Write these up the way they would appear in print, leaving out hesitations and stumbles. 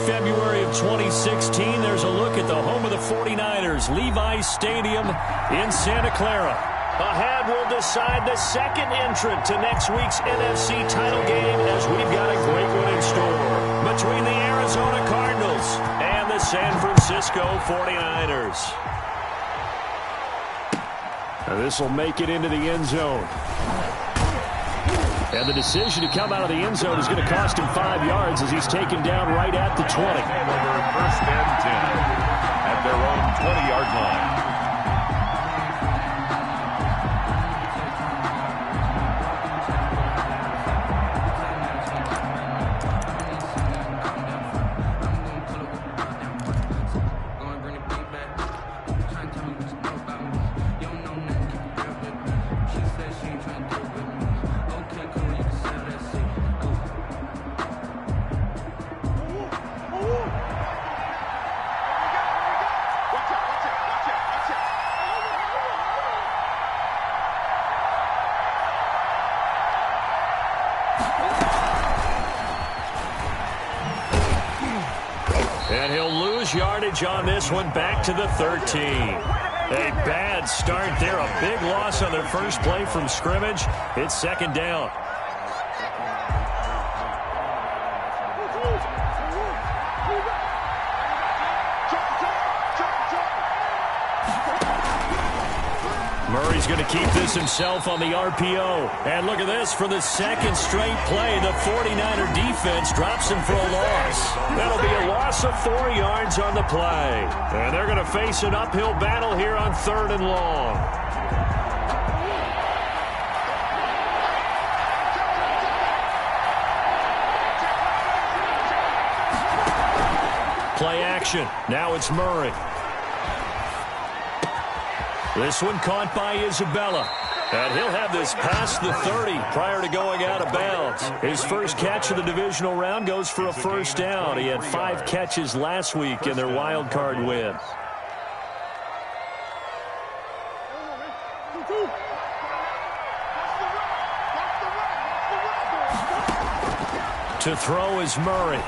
February of 2016. There's a look at the home of the 49ers, Levi's Stadium in Santa Clara. Ahead, we'll decide the second entrant to next week's NFC title game, as we've got a great one in store between the Arizona Cardinals and the San Francisco 49ers. This will make it into the end zone. And the decision to come out of the end zone is going to cost him 5 yards as he's taken down right at the 20. First and 10 at their own 20-yard line. And he'll lose yardage on this one, back to the 13. A bad start there, a big loss on their first play from scrimmage. It's second down. Murray's going to keep this himself on the RPO. And look at this, for the second straight play, the 49er defense drops him for a loss. That'll be a loss of 4 yards on the play. And they're going to face an uphill battle here on 3rd and long. Play action. Now it's Murray. This one caught by Isabella. And he'll have this past the 30 prior to going out of bounds. His first catch of the divisional round goes for a first down. He had 5 catches last week in their wild card win. To throw is Murray.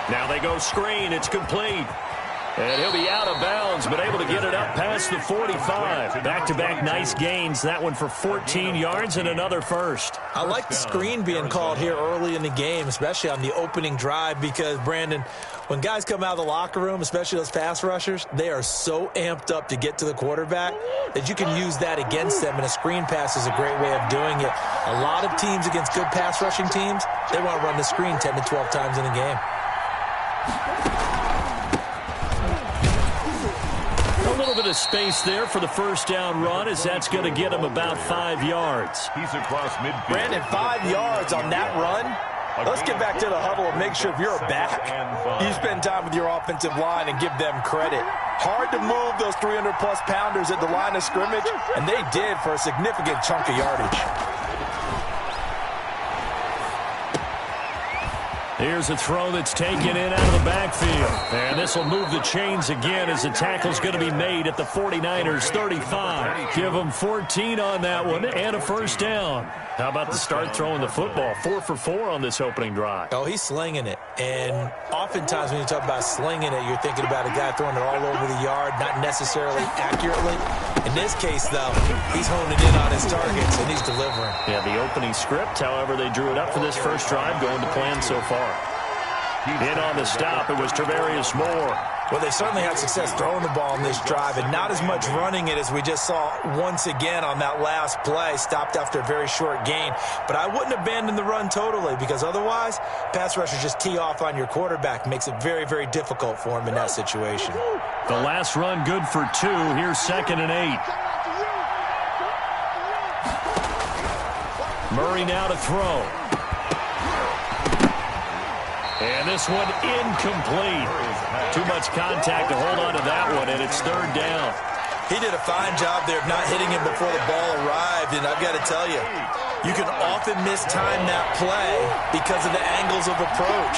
Now they go screen. It's complete. And he'll be out of bounds, but able to get it up past the 45. Back-to-back nice gains. That one for 14 yards and another first. I like the screen being called here early in the game, especially on the opening drive, because, Brandon, when guys come out of the locker room, especially those pass rushers, they are so amped up to get to the quarterback that you can use that against them, and a screen pass is a great way of doing it. A lot of teams against good pass rushing teams, they want to run the screen 10 to 12 times in a game. A little bit of space there for the first down run, as that's going to get him about 5 yards. He's across midfield. Brandon, 5 yards on that run. Let's get back to the huddle and make sure if you're a back, you spend time with your offensive line and give them credit. Hard to move those 300-plus pounders at the line of scrimmage, and they did for a significant chunk of yardage. Here's a throw that's taken in out of the backfield. And this will move the chains again as the tackle's going to be made at the 49ers 35. Give them 14 on that one and a first down. How about the start throwing the football? 4 for 4 on this opening drive. Oh, he's slinging it. And oftentimes when you talk about slinging it, you're thinking about a guy throwing it all over the yard, not necessarily accurately. In this case, though, he's honing in on his targets, and he's delivering. Yeah, the opening script, however, they drew it up for this first drive, going to plan so far. In on the stop, it was Tarvarius Moore. Well, they certainly had success throwing the ball in this drive, and not as much running it as we just saw once again on that last play. Stopped after a very short gain. But I wouldn't abandon the run totally, because otherwise, pass rushers just tee off on your quarterback. Makes it very, very difficult for him in that situation. The last run good for 2. Here's 2nd and 8. Murray now to throw. And this one incomplete. Too much contact to hold on to that one, and it's 3rd down. He did a fine job there of not hitting him before the ball arrived, and I've got to tell you, you can often mistime that play because of the angles of approach.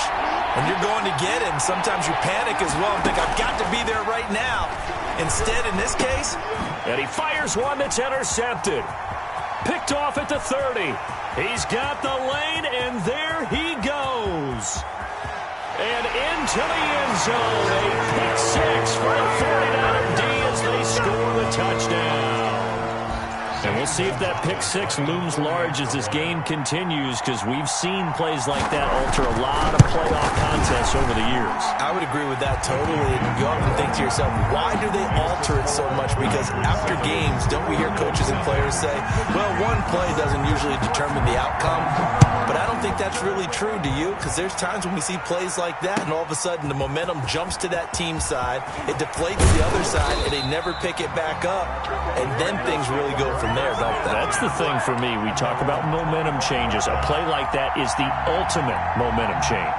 When you're going to get him, sometimes you panic as well and think, I've got to be there right now. Instead, in this case, and he fires one that's intercepted. Picked off at the 30. He's got the lane, and there he goes. And into the end zone. A pick six for the 49er D as they score the touchdown. And we'll see if that pick six looms large as this game continues, because we've seen plays like that alter a lot of playoff contests over the years. I would agree with that totally. And you often think to yourself, why do they alter it so much? Because after games, don't we hear coaches and players say, well, one play doesn't usually determine the outcome. But I don't think that's really true, do you? Because there's times when we see plays like that, and all of a sudden the momentum jumps to that team side, it deflates the other side, and they never pick it back up, and then things really go from there, don't they? That's the thing for me. We talk about momentum changes. A play like that is the ultimate momentum change.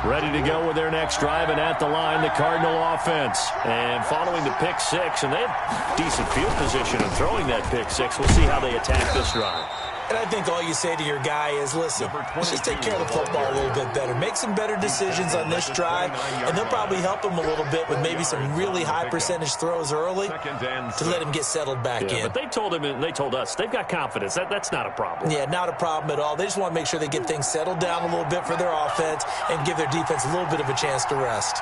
Ready to go with their next drive, and at the line, the Cardinal offense. And following the pick six, and they have decent field position in throwing that pick six. We'll see how they attack this drive. And I think all you say to your guy is, listen, let's just take care of the football a little bit better. Make some better decisions on this drive, and they'll probably help him a little bit with maybe some really high percentage throws early to let him get settled back in. But they told him, and they told us, they've got confidence. That's not a problem. Yeah, not a problem at all. They just want to make sure they get things settled down a little bit for their offense and give their defense a little bit of a chance to rest.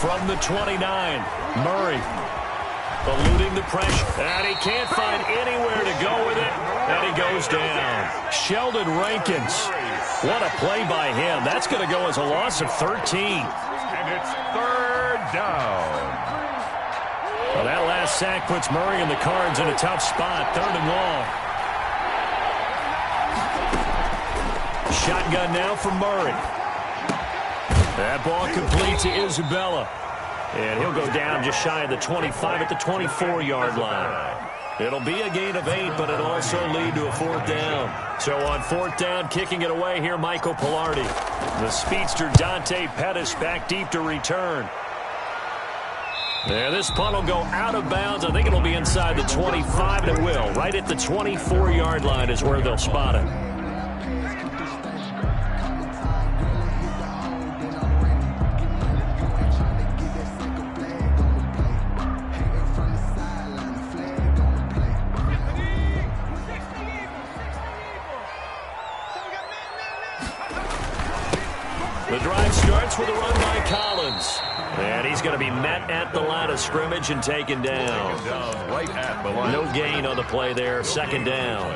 From the 29, Murray. Eluding the pressure, and he can't find anywhere to go with it, and he goes down. Sheldon Rankins, what a play by him. That's going to go as a loss of 13. And it's third down. Well, that last sack puts Murray and the Cards in a tough spot, 3rd and long. Shotgun now for Murray. That ball complete to Isabella. And he'll go down just shy of the 25 at the 24-yard line. It'll be a gain of 8, but it'll also lead to a 4th down. So on 4th down, kicking it away here, Michael Pilardi. The speedster Dante Pettis back deep to return. Yeah, this punt will go out of bounds. I think it'll be inside the 25, and it will. Right at the 24-yard line is where they'll spot it. The drive starts with a run by Collins. And he's going to be met at the line of scrimmage and taken down. Right at the line. No gain on the play there, 2nd down.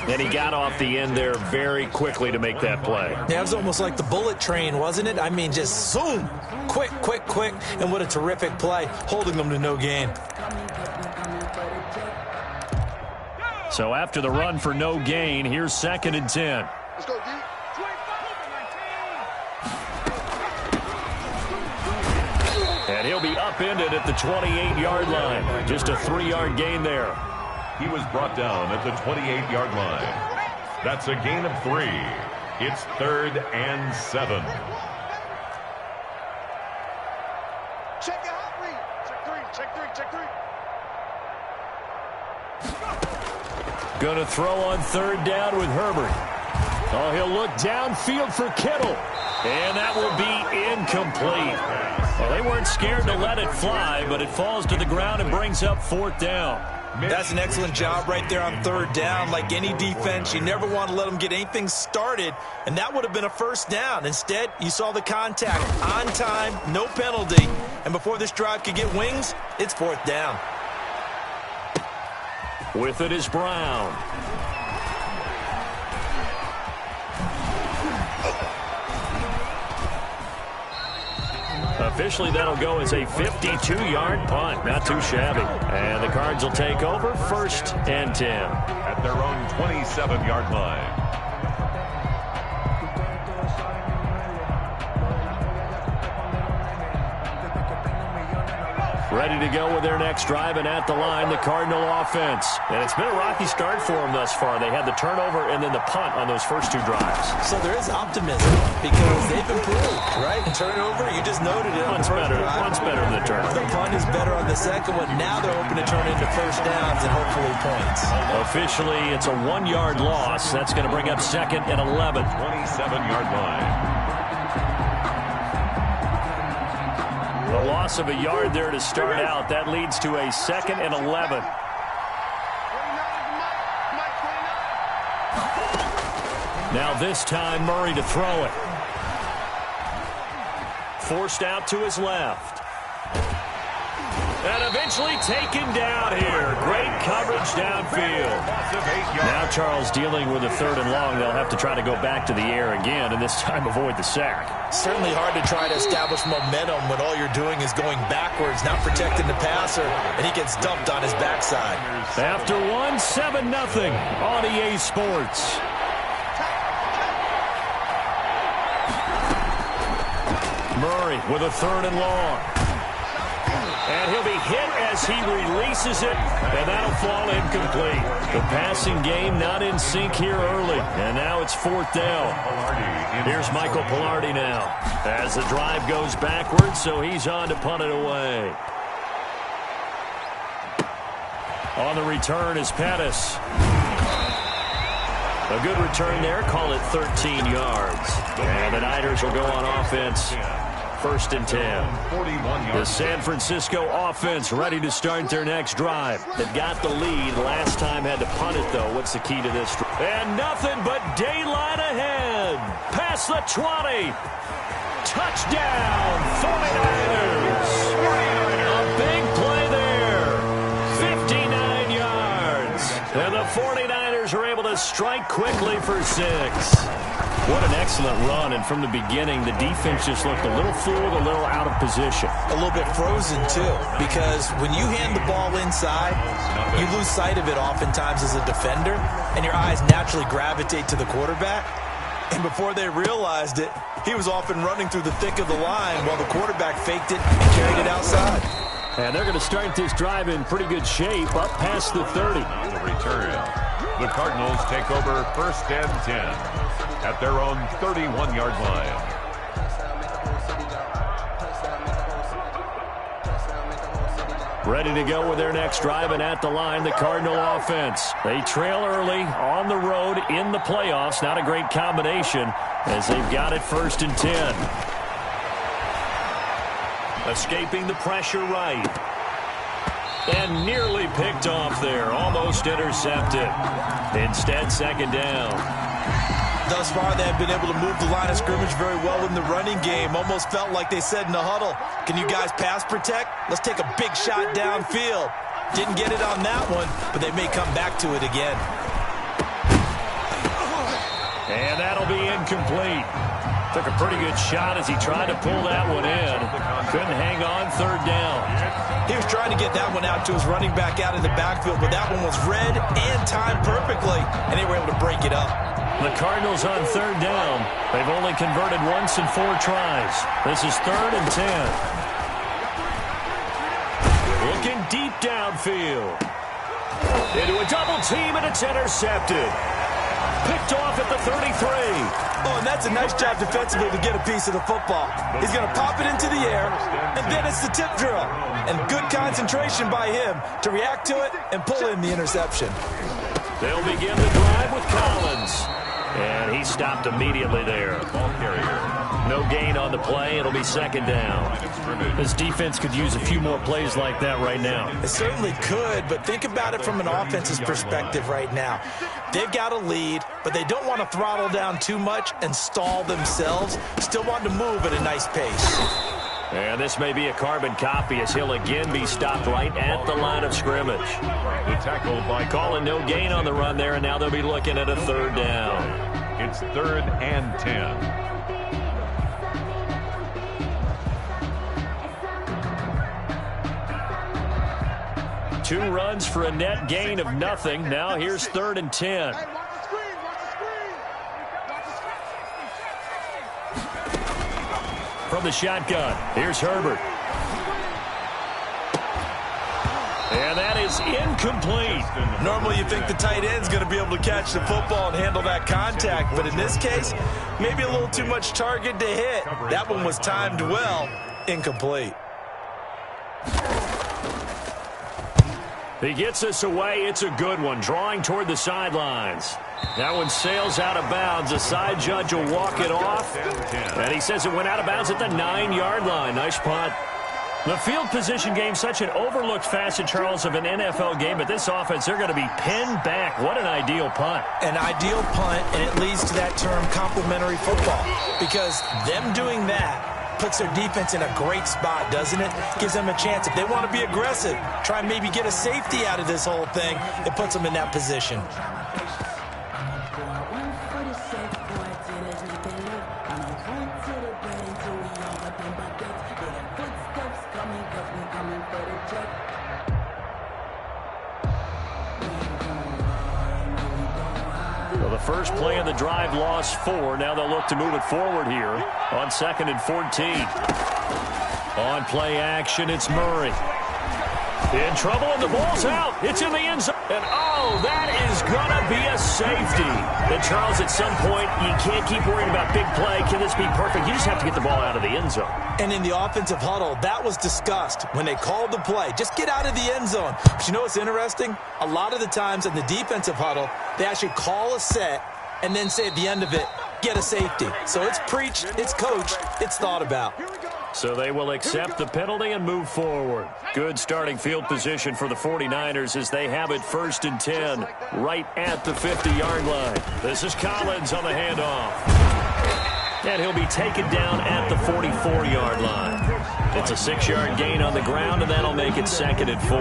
And he got off the end there very quickly to make that play. Yeah, it was almost like the bullet train, wasn't it? I mean, just zoom, quick, quick, quick. And what a terrific play, holding them to no gain. So after the run for no gain, here's 2nd and 10. Let's go, D. And he'll be upended at the 28-yard line. Just a 3-yard gain there. He was brought down at the 28-yard line. That's a gain of 3. It's 3rd and 7. Check your hot read. Check 3. Going to throw on 3rd down with Herbert. Oh, he'll look downfield for Kittle. And that will be incomplete. Well, they weren't scared to let it fly, but it falls to the ground and brings up 4th down. That's an excellent job right there on 3rd down. Like any defense, you never want to let them get anything started, and that would have been a 1st down. Instead, you saw the contact on time, no penalty, and before this drive could get wings, it's 4th down. With it is Brown. Officially, that'll go as a 52-yard punt. Not too shabby. And the Cards will take over, 1st and 10. At their own 27-yard line. Ready to go with their next drive, and at the line, the Cardinal offense. And it's been a rocky start for them thus far. They had the turnover and then the punt on those first 2 drives. So there is optimism because they've improved, right? Turnover, you just noted it. Punt's better than the turnover. The punt is better on the second one. Now they're hoping to turn into 1st downs and hopefully points. Officially, it's a 1-yard loss. That's going to bring up 2nd and 11. 27-yard line. A loss of a yard there to start out. That leads to a 2nd and 11. Now this time Murray to throw it. Forced out to his left. And eventually taken down here. Great coverage downfield. Now Charles dealing with a 3rd and long. They'll have to try to go back to the air again, and this time avoid the sack. Certainly hard to try to establish momentum when all you're doing is going backwards, not protecting the passer, and he gets dumped on his backside. After 1, 7-0 on EA Sports. Murray with a 3rd and long. And he'll be hit as he releases it, and that'll fall incomplete. The passing game not in sync here early, and now it's 4th down. Here's Michael Pilardi now as the drive goes backwards, so he's on to punt it away. On the return is Pettis. A good return there, call it 13 yards. And the Niners will go on offense. 1st and 10. The San Francisco offense ready to start their next drive. They've got the lead. Last time had to punt it, though. What's the key to this? And nothing but daylight ahead. Past the 20. Touchdown, 49ers. A big play there. 59 yards. And the 49ers are able to strike quickly for 6. What an excellent run, and from the beginning, the defense just looked a little fooled, a little out of position. A little bit frozen, too, because when you hand the ball inside, you lose sight of it oftentimes as a defender, and your eyes naturally gravitate to the quarterback. And before they realized it, he was off and running through the thick of the line while the quarterback faked it and carried it outside. And they're going to start this drive in pretty good shape, up past the 30. On the return, the Cardinals take over 1st and 10. At their own 31-yard line. Ready to go with their next drive, and at the line, the Cardinal offense. They trail early on the road in the playoffs. Not a great combination as they've got it 1st and 10. Escaping the pressure right. And nearly picked off there. Almost intercepted. Instead, 2nd down. Thus far, they have been able to move the line of scrimmage very well in the running game. Almost felt like they said in the huddle, can you guys pass protect? Let's take a big shot downfield. Didn't get it on that one, but they may come back to it again. And that'll be incomplete. Took a pretty good shot as he tried to pull that one in. Couldn't hang on, 3rd down. He was trying to get that one out to his running back out in the backfield, but that one was read and timed perfectly, and they were able to break it up. The Cardinals on 3rd down. They've only converted once in 4 tries. This is 3rd and 10. Looking deep downfield. Into a double team, and it's intercepted. Picked off at the 33. Oh, and that's a nice job defensively to get a piece of the football. He's going to pop it into the air, and then it's the tip drill. And good concentration by him to react to it and pull in the interception. They'll begin the drive with Collins. And he stopped immediately there. Ball carrier. No gain on the play. It'll be 2nd down. This defense could use a few more plays like that right now. It certainly could, but think about it from an offense's perspective right now. They've got a lead, but they don't want to throttle down too much and stall themselves. Still want to move at a nice pace. And this may be a carbon copy as he'll again be stopped right at the line of scrimmage. The tackle by calling no gain on the run there, and now they'll be looking at a 3rd down. It's 3rd and 10. Two runs for a net gain of nothing. Now here's 3rd and 10. From the shotgun, here's Herbert. And that is incomplete. Normally you think the tight end's going to be able to catch the football and handle that contact, but in this case, maybe a little too much target to hit. That one was timed well. Incomplete. He gets us away. It's a good one. Drawing toward the sidelines. That one sails out of bounds. The side judge will walk it off. And he says it went out of bounds at the 9-yard line. Nice punt. The field position game, such an overlooked facet, Charles, of an NFL game, but this offense, they're going to be pinned back. What an ideal punt. An ideal punt, and it leads to that term complementary football, because them doing that puts their defense in a great spot, doesn't it? Gives them a chance. If they want to be aggressive, try and maybe get a safety out of this whole thing, it puts them in that position. Well, the first play of the drive lost 4. Now they'll look to move it forward here on 2nd and 14. On play action, it's Murray. In trouble, and the ball's out. It's in the end zone. And, oh, that is going to be a safety. And, Charles, at some point, you can't keep worrying about big play. Can this be perfect? You just have to get the ball out of the end zone. And in the offensive huddle, that was discussed when they called the play. Just get out of the end zone. But you know what's interesting? A lot of the times in the defensive huddle, they actually call a set and then say at the end of it, get a safety. So it's preached, it's coached, it's thought about. So they will accept the penalty and move forward. Good starting field position for the 49ers as they have it 1st and 10 right at the 50-yard line. This is Collins on the handoff. And he'll be taken down at the 44-yard line. It's a 6-yard gain on the ground, and that'll make it 2nd and 4.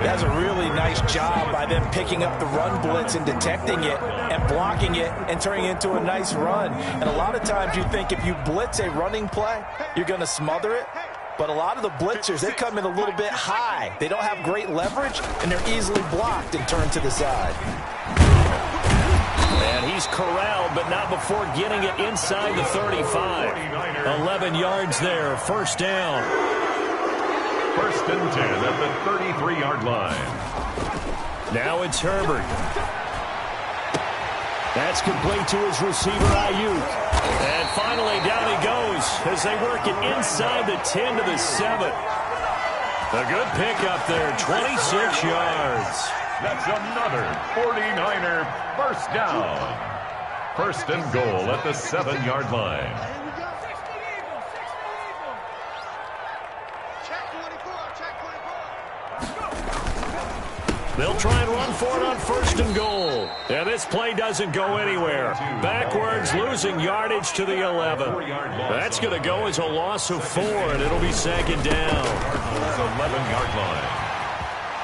That's a really nice job by them picking up the run blitz and detecting it and blocking it and turning it into a nice run. And a lot of times you think if you blitz a running play, you're going to smother it. But a lot of the blitzers, they come in a little bit high. They don't have great leverage, and they're easily blocked and turned to the side. And he's corralled, but not before getting it inside the 35. 11 yards there, 1st down. 1st and 10 at the 33-yard line. Now it's Herbert. That's complete to his receiver, Ayuk. And finally, down he goes as they work it inside the 10 to the 7. A good pickup there, 26 yards. That's another 49er first down. 1st and goal at the 7-yard line. They'll try and run for it on 1st and goal. And this play doesn't go anywhere. Backwards, losing yardage to the 11. That's going to go as a loss of 4, and it'll be 2nd down. 11-yard line.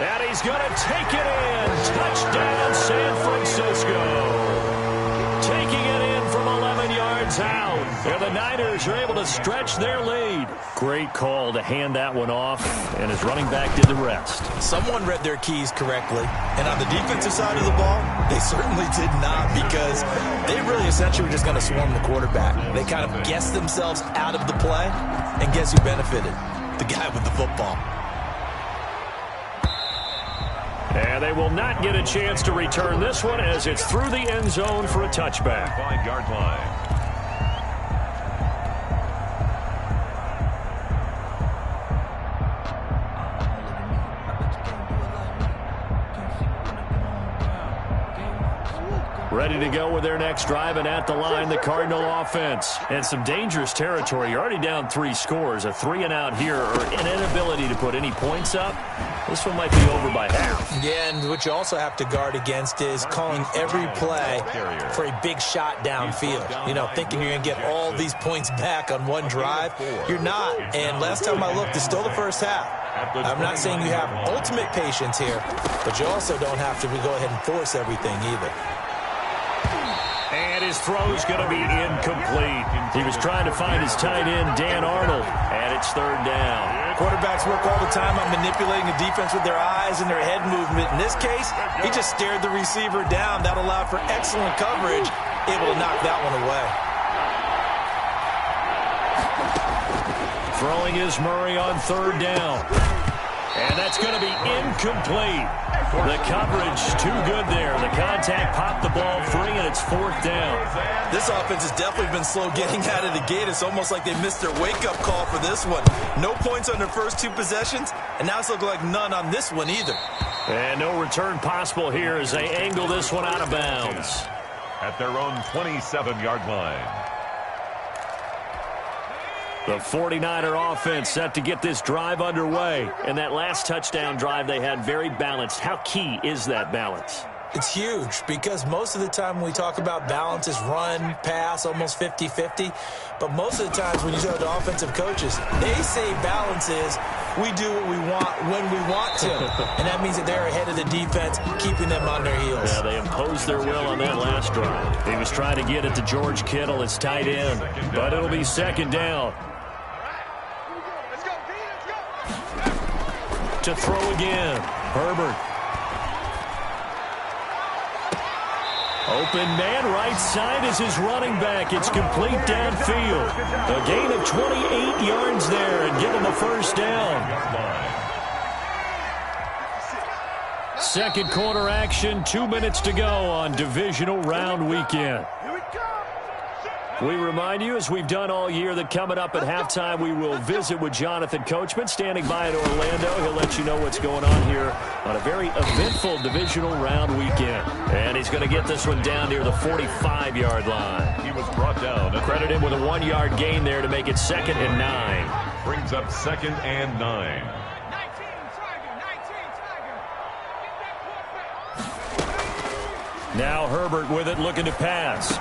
And he's going to take it in. Touchdown, San Francisco. Taking it in from 11 yards out. And the Niners are able to stretch their lead. Great call to hand that one off, and his running back did the rest. Someone read their keys correctly. And on the defensive side of the ball, they certainly did not, because they really essentially were just going to swarm the quarterback. They kind of guessed themselves out of the play, and guess who benefited? The guy with the football. And they will not get a chance to return this one as it's through the end zone for a touchback. 5-yard line. Ready to go with their next drive, and at the line, the Cardinal offense. And some dangerous territory. You're already down 3 scores. A 3-and-out here, or an inability to put any points up. This one might be over by half. Yeah, and what you also have to guard against is calling every play for a big shot downfield. You know, thinking you're going to get all these points back on one drive. You're not. And last time I looked, it's still the first half. I'm not saying you have ultimate patience here, but you also don't have to go ahead and force everything either. And his throw's going to be incomplete. He was trying to find his tight end, Dan Arnold, and it's 3rd down. Quarterbacks work all the time on manipulating the defense with their eyes and their head movement. In this case, he just stared the receiver down. That allowed for excellent coverage, able to knock that one away. Throwing is Murray on 3rd down. And that's going to be incomplete. The coverage too good there. The contact popped the ball free, and it's 4th down. This offense has definitely been slow getting out of the gate. It's almost like they missed their wake-up call for this one. No points on their first 2 possessions, and now it's looking like none on this one either. And no return possible here as they angle this one out of bounds. At their own 27-yard line. The 49er offense set to get this drive underway. And that last touchdown drive they had very balanced. How key is that balance? It's huge because most of the time when we talk about balance is run, pass, almost 50-50. But most of the times when you talk to offensive coaches, they say balance is we do what we want when we want to. And that means that they're ahead of the defense, keeping them on their heels. Yeah, they imposed their will on that last drive. He was trying to get it to George Kittle, his tight end. But it'll be second down. To throw again, Herbert. Open man, right side is his running back. It's complete downfield. A gain of 28 yards there and give him a first down. Second quarter action, 2 minutes to go on divisional round weekend. We remind you, as we've done all year, that coming up at halftime, we will visit with Jonathan Coachman, standing by in Orlando. He'll let you know what's going on here on a very eventful divisional round weekend. And he's going to get this one down near the 45-yard line. He was brought down. Credit him with a 1-yard gain there to make it 2nd and 9. Brings up 2nd and 9. Now Herbert with it, looking to pass.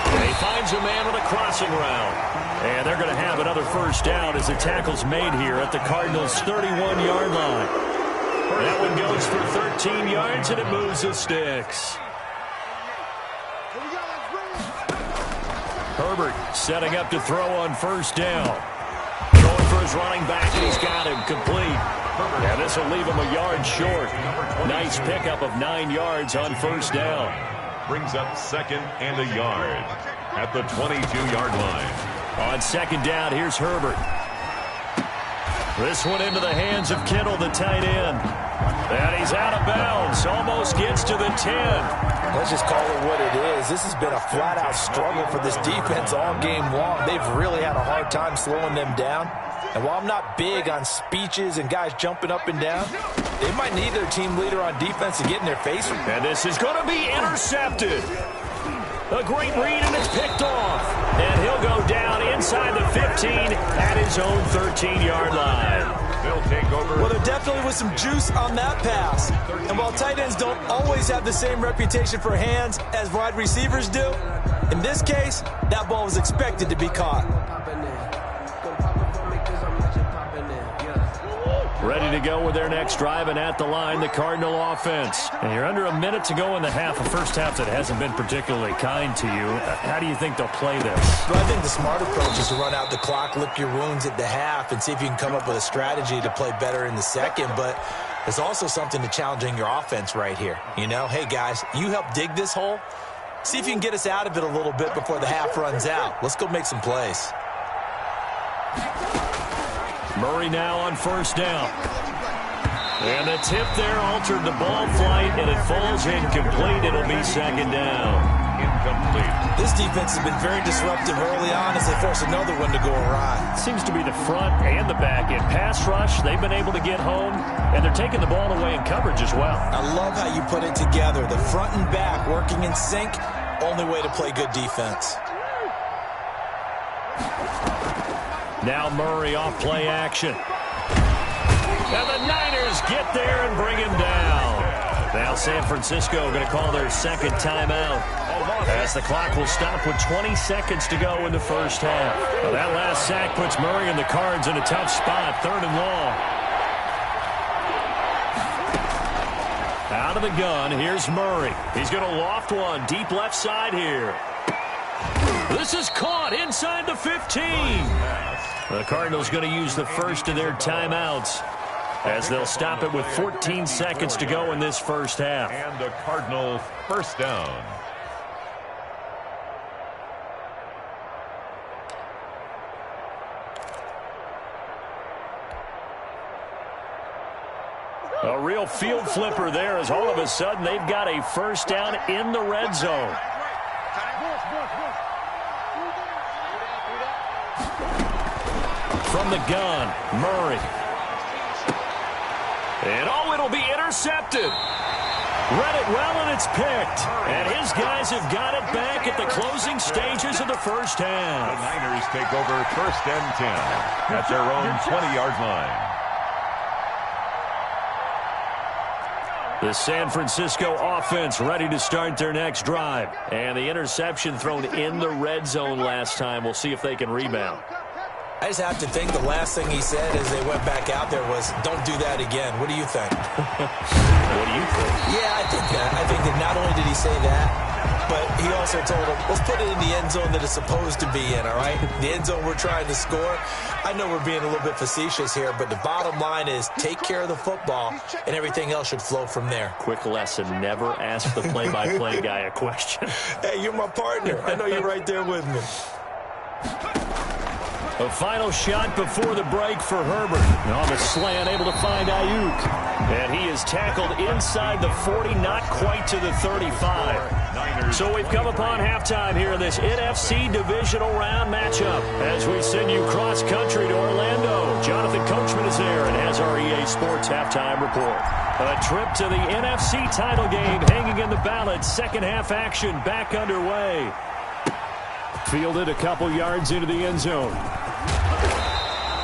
And he finds a man with a crossing route. And they're going to have another first down as the tackle's made here at the Cardinals' 31-yard line. That one goes for 13 yards, and it moves the sticks. Herbert setting up to throw on first down. Going for his running back, and he's got him complete. And this will leave him a yard short. Nice pickup of 9 yards on first down. Brings up 2nd and a yard at the 22-yard line. On second down, here's Herbert. This one into the hands of Kittle, the tight end. And he's out of bounds. Almost gets to the 10. Let's just call it what it is. This has been a flat-out struggle for this defense all game long. They've really had a hard time slowing them down. And while I'm not big on speeches and guys jumping up and down, they might need their team leader on defense to get in their face. And this is going to be intercepted. A great read, and it's picked off. And he'll go down inside the 15 at his own 13-yard line. They'll take over. Well, there definitely was some juice on that pass. And while tight ends don't always have the same reputation for hands as wide receivers do, in this case, that ball was expected to be caught. Ready to go with their next drive, and at the line, the Cardinal offense. And you're under a minute to go in the half, a first half that hasn't been particularly kind to you. How do you think they'll play this? Well, I think the smart approach is to run out the clock, lick your wounds at the half, and see if you can come up with a strategy to play better in the second. But there's also something to challenging your offense right here. You know, hey, guys, you help dig this hole. See if you can get us out of it a little bit before the half runs out. Let's go make some plays. Murray now on first down. And the tip there altered the ball flight, and it falls incomplete. It'll be second down. Incomplete. This defense has been very disruptive early on as they force another one to go awry. Seems to be the front and the back end. Pass rush, they've been able to get home, and they're taking the ball away in coverage as well. I love how you put it together. The front and back working in sync, only way to play good defense. Now Murray off play action. And the Niners get there and bring him down. Now San Francisco going to call their second timeout as the clock will stop with 20 seconds to go in the first half. Well, that last sack puts Murray and the Cards in a tough spot, 3rd and long. Out of the gun, here's Murray. He's going to loft one deep left side here. This is caught inside the 15. The Cardinals going to use the first of their timeouts as they'll stop it with 14 seconds to go in this first half. And the Cardinals first down. A real field flipper there as all of a sudden they've got a first down in the red zone. From the gun, Murray. And it'll be intercepted. Read it well, and it's picked. And his guys have got it back at the closing stages of the first half. The Niners take over 1st and 10 at their own 20-yard line. The San Francisco offense ready to start their next drive. And the interception thrown in the red zone last time. We'll see if they can rebound. I just have to think the last thing he said as they went back out there was, don't do that again. What do you think? What do you think? Yeah, I think that. I think that not only did he say that, but he also told him, let's put it in the end zone that it's supposed to be in, all right? The end zone we're trying to score. I know we're being a little bit facetious here, but the bottom line is take care of the football, and everything else should flow from there. Quick lesson, never ask the play-by-play guy a question. Hey, you're my partner. I know you're right there with me. A final shot before the break for Herbert. On the slant, able to find Ayuk. And he is tackled inside the 40, not quite to the 35. So we've come upon halftime here in this NFC divisional round matchup. As we send you cross-country to Orlando, Jonathan Coachman is there and has our EA Sports halftime report. A trip to the NFC title game hanging in the balance. Second half action back underway. Fielded a couple yards into the end zone.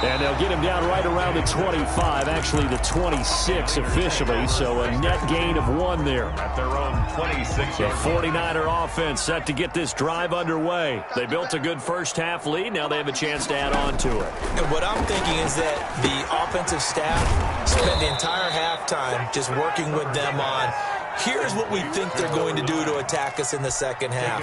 And they'll get him down right around the 25, actually the 26 officially, so a net gain of 1 there. At their own 26. The 49er offense set to get this drive underway. They built a good first half lead. Now they have a chance to add on to it. And what I'm thinking is that the offensive staff spent the entire halftime just working with them on, here's what we think they're going to do to attack us in the second half.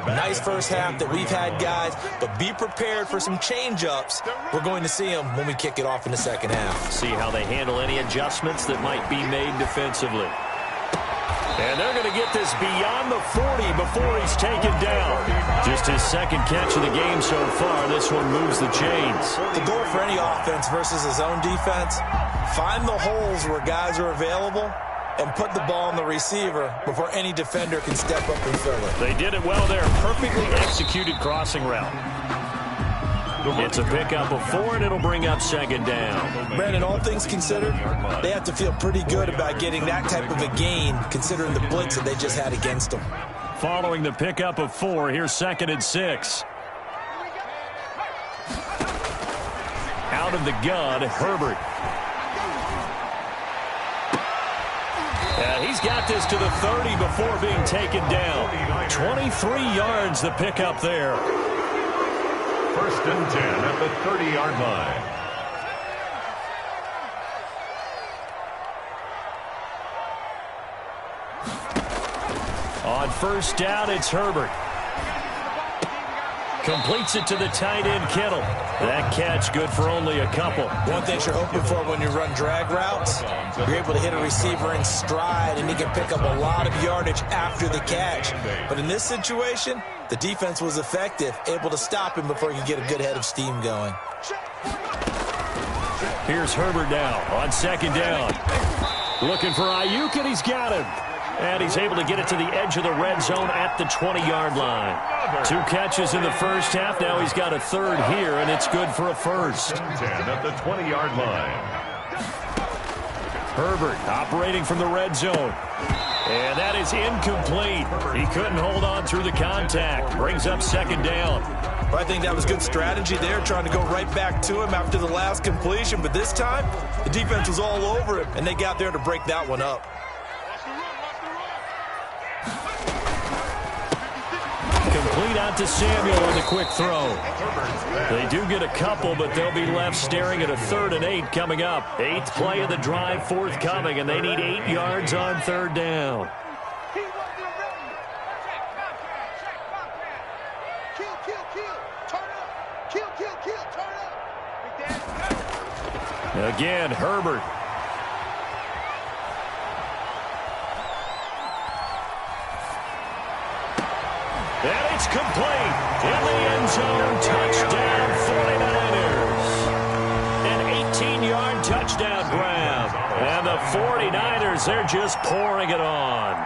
Nice first half that we've had, guys, but be prepared for some change-ups. We're going to see them when we kick it off in the second half. See how they handle any adjustments that might be made defensively. And they're going to get this beyond the 40 before he's taken down. Just his second catch of the game so far. This one moves the chains. The goal for any offense versus his own defense, find the holes where guys are available and put the ball on the receiver before any defender can step up and fill it. They did it well there. Perfectly executed crossing route. It's a pickup of 4, and it'll bring up second down. Brandon, all things considered, they have to feel pretty good about getting that type of a gain, considering the blitz that they just had against them. Following the pickup of 4, here's 2nd and 6. Out of the gun, Herbert. He's got this to the 30 before being taken down. 23 yards the pickup there. 1st and 10 at the 30-yard line. On 1st down, it's Herbert. Completes it to the tight end, Kittle. That catch good for only a couple. One thing you're hoping for when you run drag routes, you're able to hit a receiver in stride, and he can pick up a lot of yardage after the catch. But in this situation, the defense was effective, able to stop him before he could get a good head of steam going. Here's Herbert now on 2nd down. Looking for Ayuk, and he's got him. And he's able to get it to the edge of the red zone at the 20-yard line. 2 catches in the first half. Now he's got a 3rd here, and it's good for a 1st. 10 at the 20-yard line. Herbert operating from the red zone. And that is incomplete. He couldn't hold on through the contact. Brings up 2nd down. Well, I think that was good strategy there, trying to go right back to him after the last completion. But this time, the defense was all over him, and they got there to break that one up. Complete out to Samuel on the quick throw. They do get a couple, but they'll be left staring at a 3rd and 8 coming up. 8th play of the drive forthcoming, and they need 8 yards on 3rd down. Again, Herbert. And it's complete. In the end zone, touchdown 49ers. An 18-yard touchdown grab. And the 49ers, they're just pouring it on.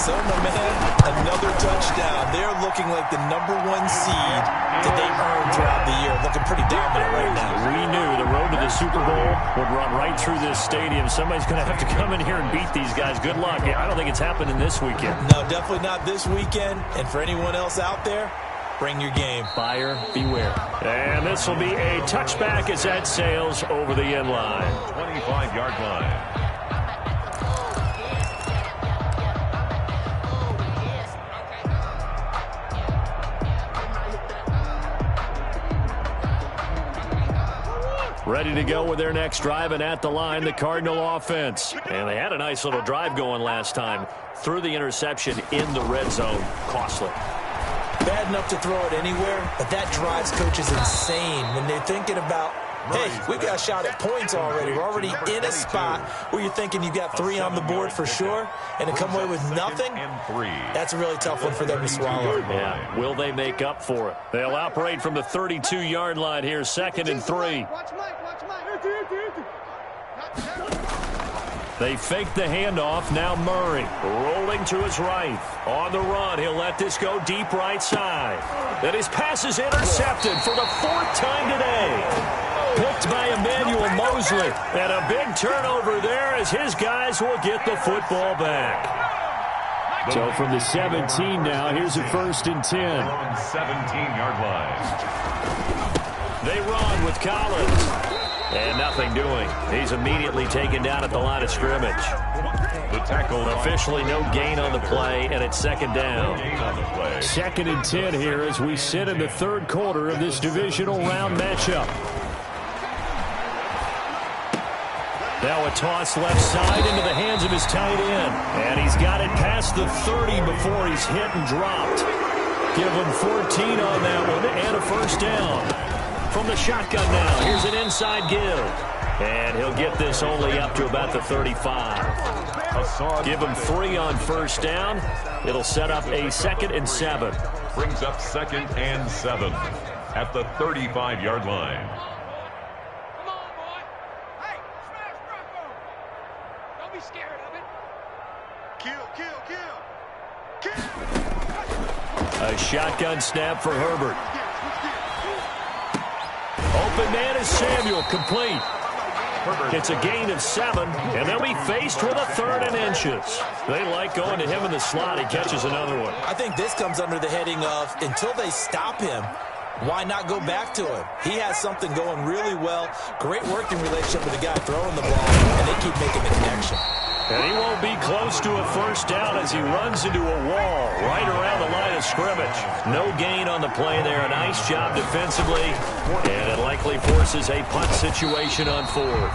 So, my man, another touchdown. They're looking looking like the #1 seed that they earned throughout the year. Looking pretty dominant right now. We knew the road to the Super Bowl would run right through this stadium. Somebody's going to have to come in here and beat these guys. Good luck. I don't think it's happening this weekend. No, definitely not this weekend. And for anyone else out there, bring your game. Buyer beware. And this will be a touchback as that sails over the end line. 25-yard line. Ready to go with their next drive, and at the line, the Cardinal offense. And they had a nice little drive going last time. Threw the interception in the red zone. Costly. Bad enough to throw it anywhere, but that drives coaches insane when they're thinking about, hey, we got a shot at points already. We're already in a spot where you're thinking you got 3 on the board for sure, and to come away with nothing, that's a really tough one for them to swallow. Yeah, will they make up for it? They'll operate from the 32-yard line here, 2nd and 3. They fake the handoff. Now Murray rolling to his right. On the run, he'll let this go deep right side. And his pass is intercepted for the 4th time today. Picked by Emmanuel Mosley. And a big turnover there as his guys will get the football back. So from the 17 now, here's a 1st and 10. 17-yard line. They run with Collins. And nothing doing. He's immediately taken down at the line of scrimmage. The tackle. Officially no gain on the play, and it's 2nd down. 2nd and 10 here as we sit in the 3rd quarter of this divisional round matchup. Now a toss left side into the hands of his tight end. And he's got it past the 30 before he's hit and dropped. Give him 14 on that one and a 1st down. From the shotgun now, here's an inside give. And he'll get this only up to about the 35. Give him 3 on 1st down. It'll set up a 2nd and 7. Brings up 2nd and 7 at the 35-yard line. Come on, boy. Hey, smash Rocco. Don't be scared of it. Kill. A shotgun snap for Herbert. Open man is Samuel, complete. It's a gain of 7, and they'll be faced with a 3rd and inches. They like going to him in the slot. He catches another one. I think this comes under the heading of, until they stop him, why not go back to him? He has something going really well. Great working relationship with the guy throwing the ball, and they keep making the connection. And he won't be close to a 1st down as he runs into a wall right around the line of scrimmage. No gain on the play there. A nice job defensively. And it likely forces a punt situation on 4th.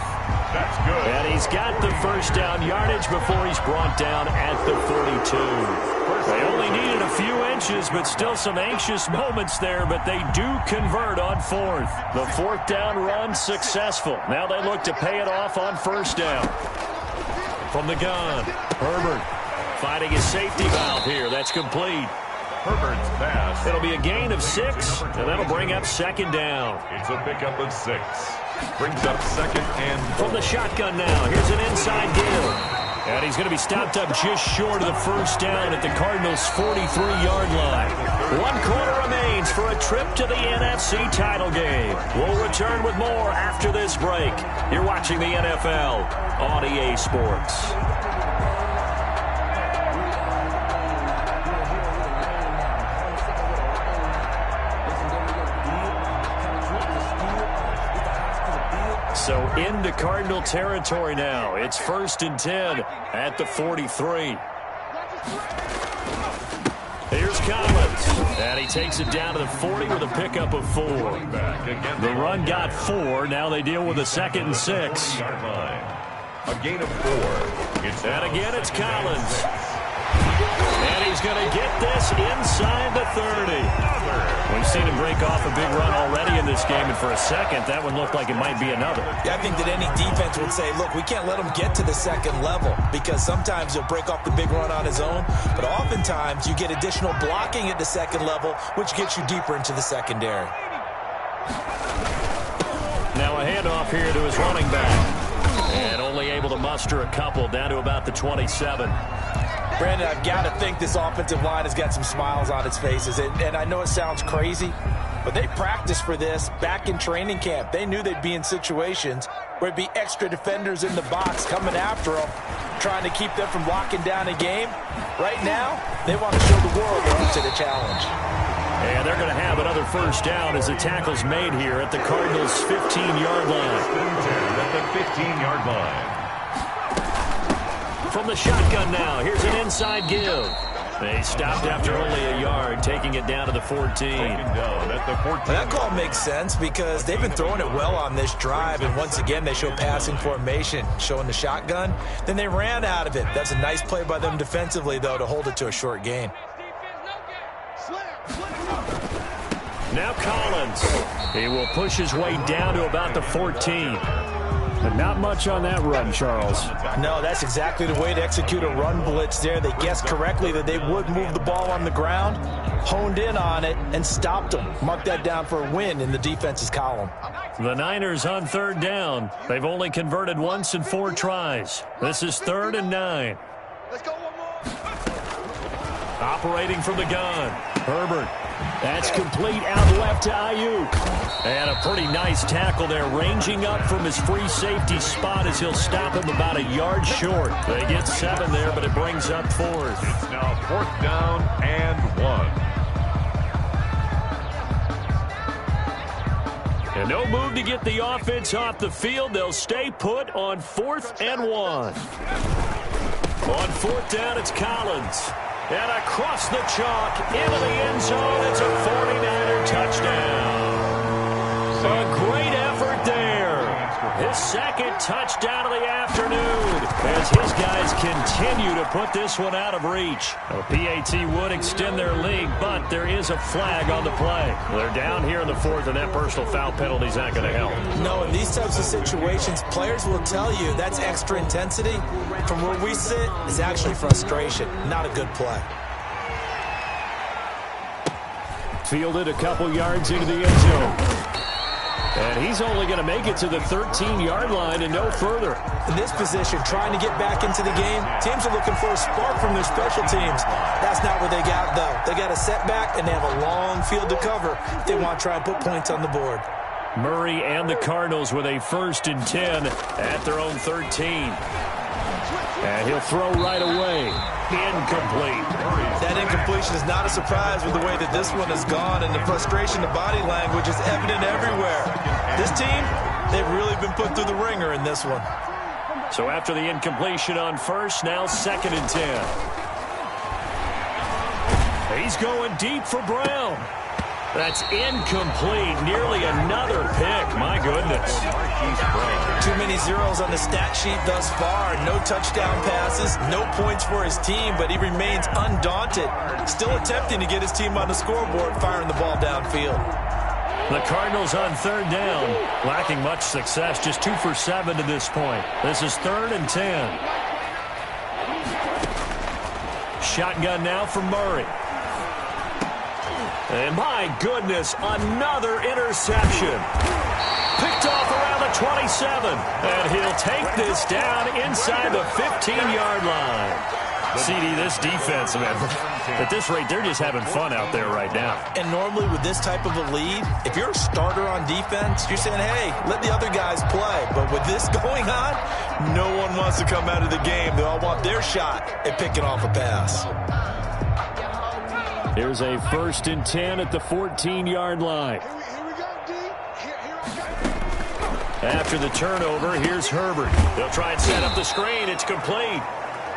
That's good. And he's got the 1st down yardage before he's brought down at the 42. They only needed a few inches, but still some anxious moments there, but they do convert on 4th. The 4th down run successful. Now they look to pay it off on 1st down. From the gun, Herbert finding his safety valve here. That's complete. Herbert's pass. It'll be a gain of 6, and that'll bring up 2nd down. It's a pickup of 6. Brings up 2nd and 4. From the shotgun now, here's an inside give. And he's going to be stopped up just short of the 1st down at the Cardinals' 43-yard line. 1 quarter remains for a trip to the NFC title game. We'll return with more after this break. You're watching the NFL on EA Sports. So into Cardinal territory now. It's 1st and 10 at the 43. Here's Collins. And he takes it down to the 40 with a pickup of 4. The run got 4. Now they deal with a 2nd and 6. A gain of 4. And again, it's Collins. And he's going to get this inside the 30. We've seen him break off a big run already in this game, and for a second, that one looked like it might be another. Yeah, I think that any defense would say, look, we can't let him get to the 2nd level, because sometimes he'll break off the big run on his own, but oftentimes you get additional blocking at the 2nd level, which gets you deeper into the secondary. Now a handoff here to his running back. And only able to muster a couple down to about the 27. Brandon, I've got to think this offensive line has got some smiles on its faces. And I know it sounds crazy, but they practiced for this back in training camp. They knew they'd be in situations where it'd be extra defenders in the box coming after them, trying to keep them from locking down a game. Right now, they want to show the world they're up to the challenge. And they're going to have another first down as the tackle's made here at the Cardinals' 15-yard line. At the 15-yard line. From the shotgun now, here's an inside give. They stopped after only a yard, taking it down to the 14. That call makes sense because they've been throwing it well on this drive, and once again they show passing formation, showing the shotgun. Then they ran out of it. That's a nice play by them defensively, though, to hold it to a short gain. Now Collins. He will push his way down to about the 14. But not much on that run, Charles. No, that's exactly the way to execute a run blitz there. They guessed correctly that they would move the ball on the ground, honed in on it, and stopped them. Mark that down for a win in the defense's column. The Niners on third down. They've only converted once in 4 tries. This is 3rd and 9. Let's go one more. Operating from the gun. Herbert. That's complete out left to Ayuk. And a pretty nice tackle there, ranging up from his free safety spot as he'll stop him about a yard short. They get 7 there, but it brings up 4th. It's now 4th down and 1. And no move to get the offense off the field. They'll stay put on 4th and 1. On 4th down, it's Collins. And across the chalk, into the end zone, it's a 49er touchdown. A great effort there. His 2nd touchdown of the afternoon as his guys continue to put this one out of reach. A PAT would extend their lead, but there is a flag on the play. They're down here in the 4th, and that personal foul penalty is not going to help. No, in these types of situations, players will tell you that's extra intensity. From where we sit, it's actually frustration, not a good play. Fielded a couple yards into the end zone. And he's only going to make it to the 13-yard line and no further. In this position, trying to get back into the game, teams are looking for a spark from their special teams. That's not what they got, though. They got a setback, and they have a long field to cover if they want to try and put points on the board. Murray and the Cardinals with a 1st and 10 at their own 13. And he'll throw right away. Incomplete. That incompletion is not a surprise with the way that this one has gone, and the frustration, the body language is evident everywhere. This team, they've really been put through the ringer in this one. So after the incompletion on 1st, now 2nd and 10. He's going deep for Brown. That's incomplete. Nearly another pick. My goodness. Too many zeros on the stat sheet thus far. No touchdown passes, no points for his team, but he remains undaunted. Still attempting to get his team on the scoreboard, firing the ball downfield. The Cardinals on 3rd down. Lacking much success. Just 2 for 7 to this point. This is 3rd and 10. Shotgun now from Murray. And my goodness, another interception. Picked off around the 27. And he'll take this down inside the 15-yard line. CD, this defense, man, at this rate, they're just having fun out there right now. And normally with this type of a lead, if you're a starter on defense, you're saying, hey, let the other guys play. But with this going on, no one wants to come out of the game. They all want their shot at picking off a pass. Here's a 1st and 10 at the 14-yard line. After the turnover, here's Herbert. They'll try and set up the screen. It's complete.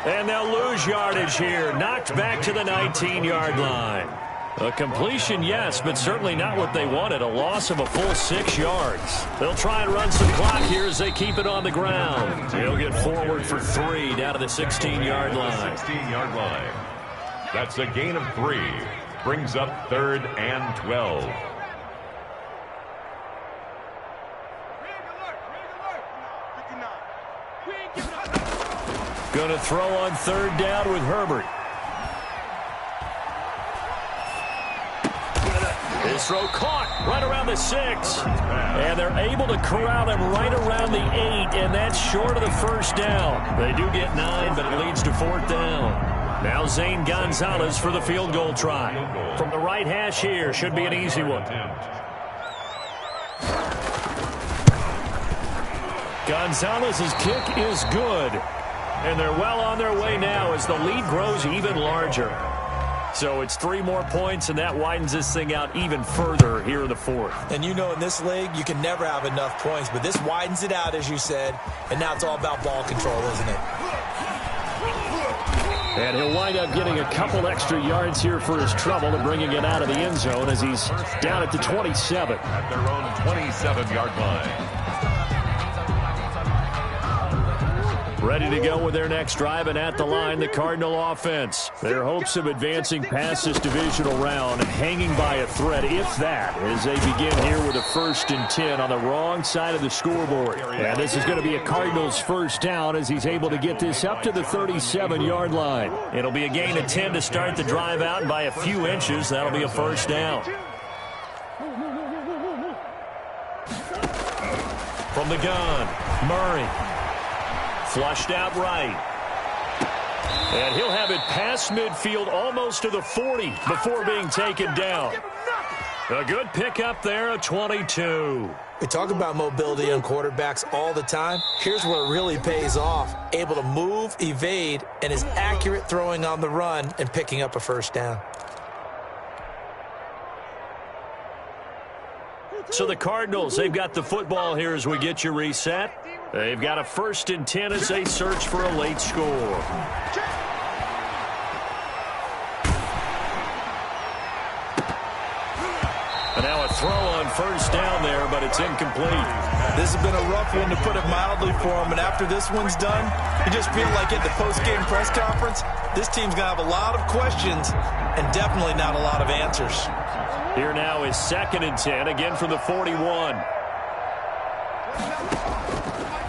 And they'll lose yardage here. Knocked back to the 19-yard line. A completion, yes, but certainly not what they wanted. A loss of a full 6 yards. They'll try and run some clock here as they keep it on the ground. He'll get forward for 3 down to the 16-yard line. 16-yard line. That's a gain of 3. Brings up 3rd and 12. Going to throw on 3rd down with Herbert. His throw caught right around the 6. And they're able to corral him right around the 8, and that's short of the 1st down. They do get 9, but it leads to 4th down. Now Zane Gonzalez for the field goal try. From the right hash here, should be an easy one. Gonzalez's kick is good. And they're well on their way now as the lead grows even larger. So it's 3 more points, and that widens this thing out even further here in the fourth. And you know in this league, you can never have enough points, but this widens it out, as you said, and now it's all about ball control, isn't it? And he'll wind up getting a couple extra yards here for his trouble and bringing it out of the end zone as he's down at the 27. At their own 27-yard line. Ready to go with their next drive, and at the line, the Cardinal offense. Their hopes of advancing past this divisional round hanging by a thread, if that, as they begin here with a 1st and 10 on the wrong side of the scoreboard. And this is going to be a Cardinals first down as he's able to get this up to the 37-yard line. It'll be a gain of 10 to start the drive out, and by a few inches, that'll be a first down. From the gun, Murray. Flushed out right. And he'll have it past midfield almost to the 40 before being taken down. A good pickup there, a 22. We talk about mobility on quarterbacks all the time. Here's where it really pays off. Able to move, evade, and is accurate throwing on the run and picking up a first down. So the Cardinals, they've got the football here as we get you reset. They've got a 1st and 10 as they search for a late score. And now a throw on first down there, but it's incomplete. This has been a rough one, to put it mildly, for him. And after this one's done, you just feel like at the post-game press conference, this team's going to have a lot of questions and definitely not a lot of answers. Here now is 2nd and 10, again from the 41.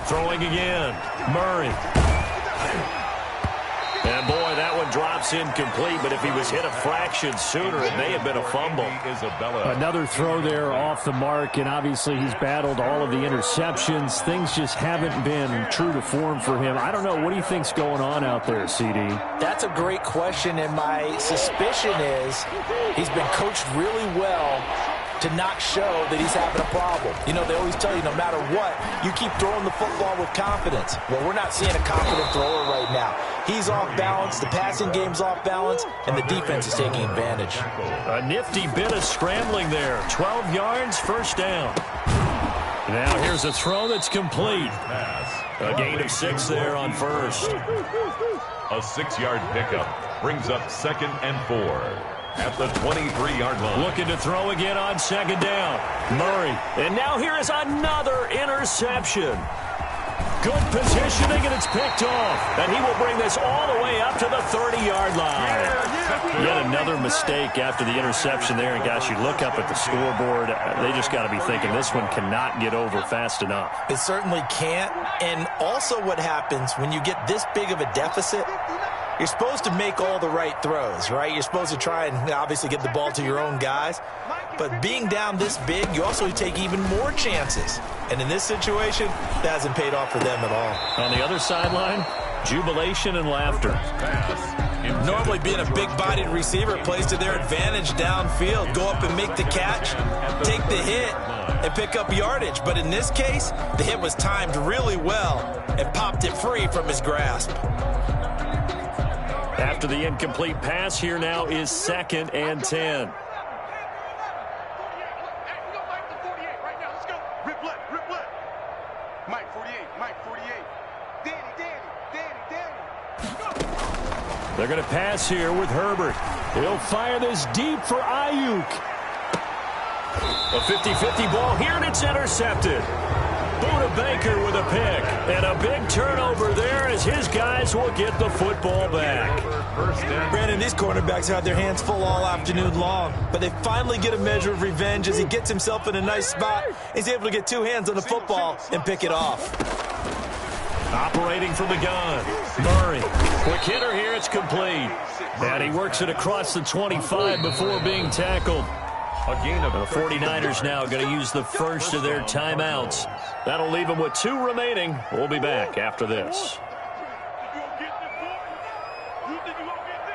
Throwing again, Murray. And boy, that one drops incomplete, but if he was hit a fraction sooner, it may have been a fumble. Another throw there off the mark, and obviously he's battled all of the interceptions. Things just haven't been true to form for him. I don't know. What do you think's going on out there, CD? That's a great question, and my suspicion is he's been coached really well to not show that he's having a problem. You know, they always tell you no matter what, you keep throwing the football with confidence. Well, we're not seeing a confident thrower right now. He's off balance, the passing game's off balance, and the defense is taking advantage. A nifty bit of scrambling there. 12 yards, first down. Now here's a throw that's complete. A gain of 6 there on first. A 6-yard pickup brings up 2nd and 4. At the 23-yard line. Looking to throw again on 2nd down. Murray. And now here is another interception. Good positioning, and it's picked off. And he will bring this all the way up to the 30-yard line. Yet another mistake after the interception there. And, gosh, you look up at the scoreboard, they just got to be thinking this one cannot get over fast enough. It certainly can't. And also what happens when you get this big of a deficit, you're supposed to make all the right throws, right? You're supposed to try and obviously get the ball to your own guys. But being down this big, you also take even more chances. And in this situation, that hasn't paid off for them at all. On the other sideline, jubilation and laughter. Normally being a big-bodied receiver plays to their advantage downfield. Go up and make the catch, take the hit, and pick up yardage. But in this case, the hit was timed really well and popped it free from his grasp. After the incomplete pass, here now is 2nd and 10. They're going to pass here with Herbert. He'll fire this deep for Ayuk. A 50-50 ball here, and it's intercepted. Buda Baker with a pick. And a big turnover there as his guys will get the football back. Brandon, these cornerbacks had their hands full all afternoon long, but they finally get a measure of revenge as he gets himself in a nice spot. He's able to get 2 hands on the football and pick it off. Operating from the gun, Murray. Quick hitter here, it's complete. And he works it across the 25 before being tackled. A gain of the 49ers now going to use the first of their timeouts. That'll leave them with 2 remaining. We'll be back after this. You gonna get this, boy? You think you gonna get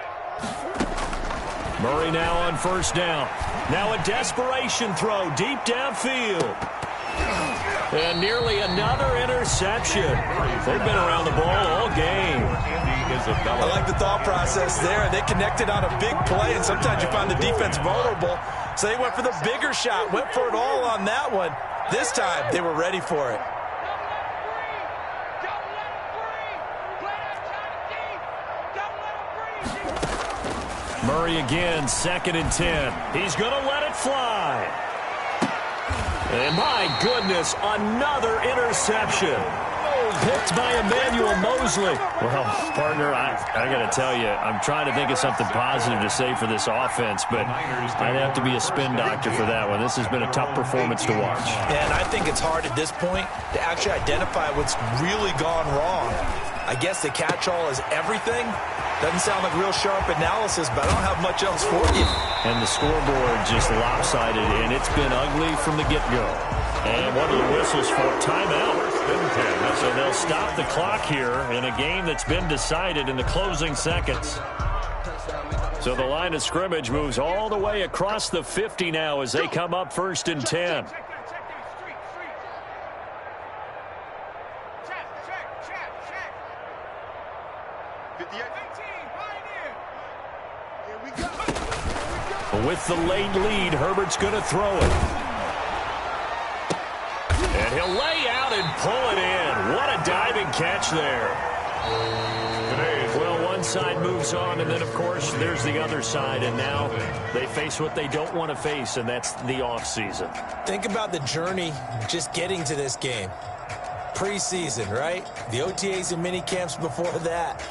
Murray now on first down. Now a desperation throw deep downfield. And nearly another interception. They've been around the ball all game. I like the thought process there. They connected on a big play, and sometimes you find the defense vulnerable. So they went for the bigger shot, went for it all on that one. This time, they were ready for it. Murray again, 2nd and 10. He's going to let it fly. And my goodness, another interception. Picked by Emmanuel Mosley. Well, partner, I got to tell you, I'm trying to think of something positive to say for this offense, but I'd have to be a spin doctor for that one. This has been a tough performance to watch. And I think it's hard at this point to actually identify what's really gone wrong. I guess the catch-all is everything. Doesn't sound like real sharp analysis, but I don't have much else for you. And the scoreboard just lopsided, and it's been ugly from the get-go. And one of the whistles for timeout. So they'll stop the clock here in a game that's been decided in the closing seconds. So the line of scrimmage moves all the way across the 50 now as they come up 1st and 10. With the late lead, Herbert's going to throw it. And he'll lay out and pull it in. What a diving catch there. Well, one side moves on, and then, of course, there's the other side. And now they face what they don't want to face, and that's the offseason. Think about the journey just getting to this game. Preseason, right? The OTAs and mini camps before that.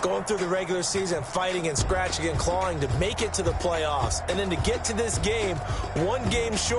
Going through the regular season, fighting and scratching and clawing to make it to the playoffs. And then to get to this game, one game short.